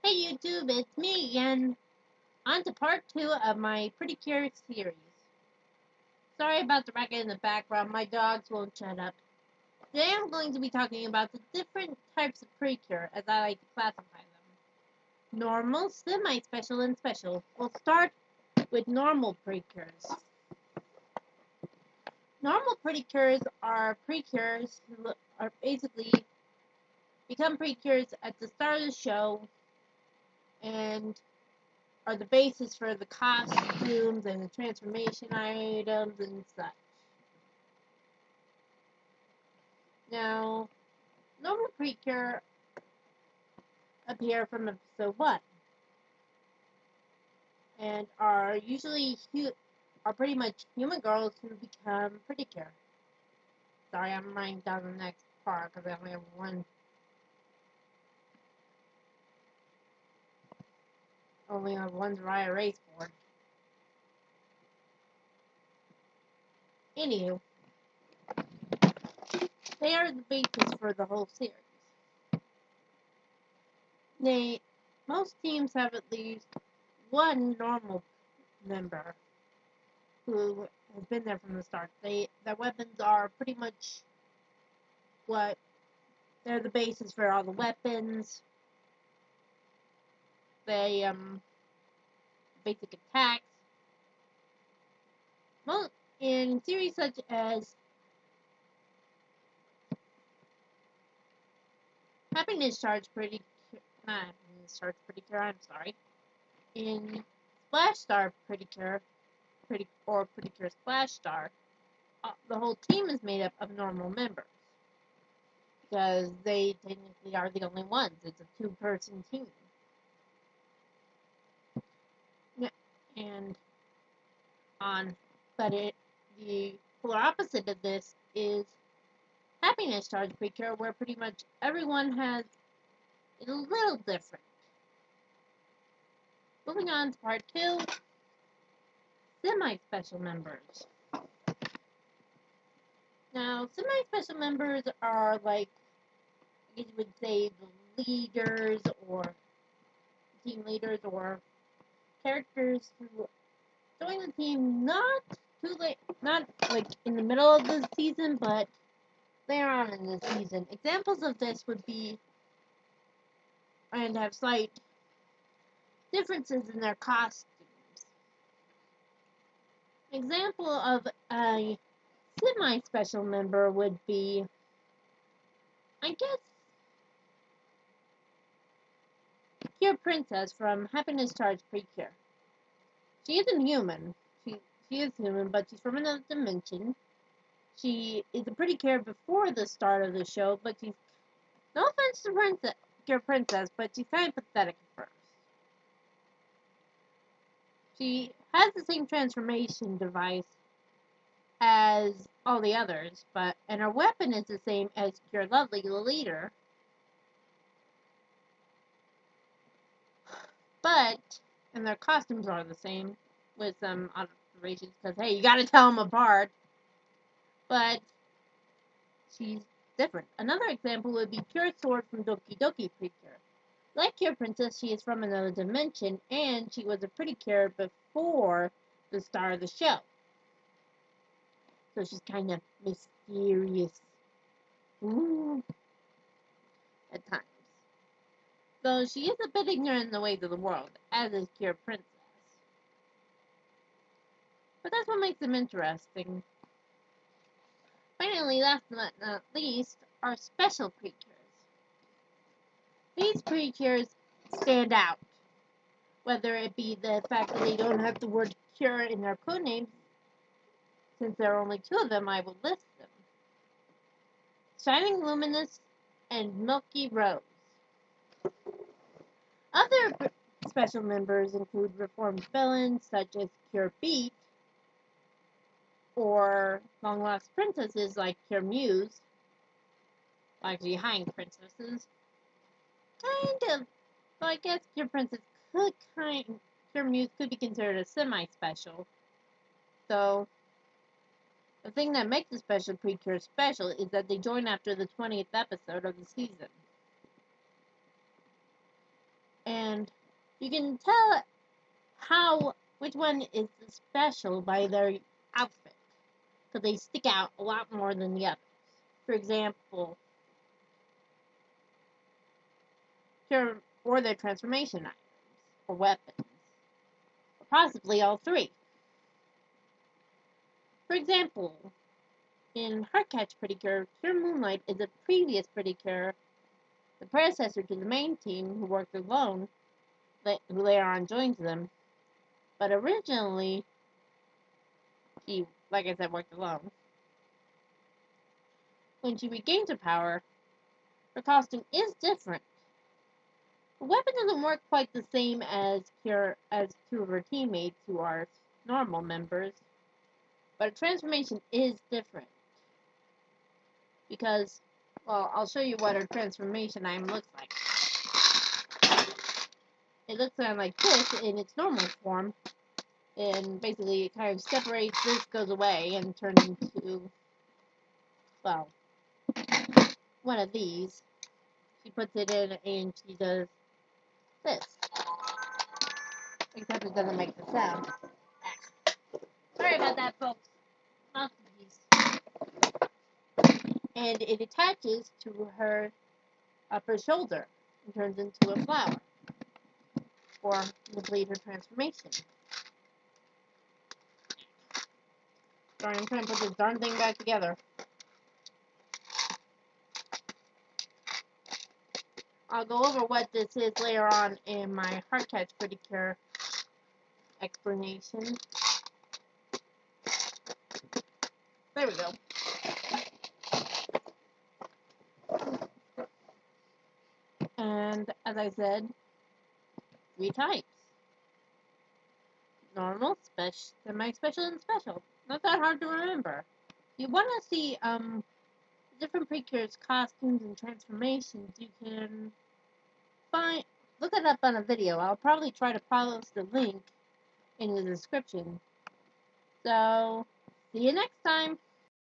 Hey YouTube, it's me again. On to part 2 of my Precure series. Sorry about the racket in the background, my dogs won't shut up. Today I'm going to be talking about the different types of Precure, as I like to classify them. Normal, semi-special, and special. We'll start with normal Precures. Normal Precures are Precures who are basically become Precures at the start of the show and are the basis for the costumes and the transformation items and such. Now, normal Precure appear from episode 1 and are usually pretty much human girls who become Precure. Sorry, I'm writing down the next part because I only have one. Only have one dry erase board. Anywho, they are the basis for the whole series. Most teams have at least one normal member who has been there from the start. Their weapons are pretty much they're the basis for all the weapons. They basic attacks. Well, in series such as Happiness Charge Pretty Cure, I'm sorry. In Splash Star Pretty Cure Splash Star, the whole team is made up of normal members. Because they technically are the only ones. It's a 2-person team. The polar opposite of this is Happiness Charge Precure, where pretty much everyone has it a little different. Moving on to part 2, semi-special members. Now, semi-special members are like, I guess you would say, the leaders or team leaders or characters who join the team not too late, not like in the middle of the season, but later on in the season. Examples of this would be, and have slight differences in their costumes. An example of a semi-special member would be, I guess, Pure Princess from Happiness Charge Precure. She isn't human. She is human, but she's from another dimension. She is a Precure before the start of the show, but she's, no offense to Pure Princess, but she's kind of pathetic at first. She has the same transformation device as all the others, and her weapon is the same as Pure Lovely, the leader. And their costumes are the same, with some observations, because, hey, you gotta tell them apart. But she's different. Another example would be Pure Sword from Doki Doki Precure. Like Pure Princess, she is from another dimension, and she was a Precure before the start of the show. So she's kind of mysterious. Ooh. At times. So she is a bit ignorant in the ways of the world, as is Pure Princess. But that's what makes them interesting. Finally, last but not least, are special Precures. These Precures stand out, whether it be the fact that they don't have the word cure in their codenames. Since there are only 2 of them, I will list them. Shining Luminous and Milky Rose. Other special members include reformed villains such as Pure Beat, or long-lost princesses like Pure Muse, like the Hang princesses. Kind of, well, I guess Pure Muse could be considered a semi-special. So, the thing that makes the special Precure special is that they join after the 20th episode of the season. And You can tell which one is special by their outfit, because they stick out a lot more than the others. For example, or their transformation items, or weapons, or possibly all three. For example, in Heartcatch Precure, Cure Moonlight is a previous Precure, the predecessor to the main team who worked alone, who later on joins them. But originally, she, like I said, worked alone. When she regains her power, her costume is different. The weapon doesn't work quite the same as two of her teammates who are normal members, but her transformation is different. Because, well, I'll show you what her transformation item looks like. It looks kind of like this in its normal form, and basically it kind of separates, this goes away and turns into, well, one of these. She puts it in and she does this. Except it doesn't make the sound. Sorry about that, folks. Mouthpiece. And it attaches to her upper shoulder and turns into a flower for complete her transformation. Sorry, I'm trying to put this darn thing back together. I'll go over what this is later on in my Heartcatch Precure explanation. There we go. And as I said, 3 types. Normal, special, semi-special, and special. Not that hard to remember. If you want to see different Precures costumes and transformations, you can look it up on a video. I'll probably try to post the link in the description. So, see you next time.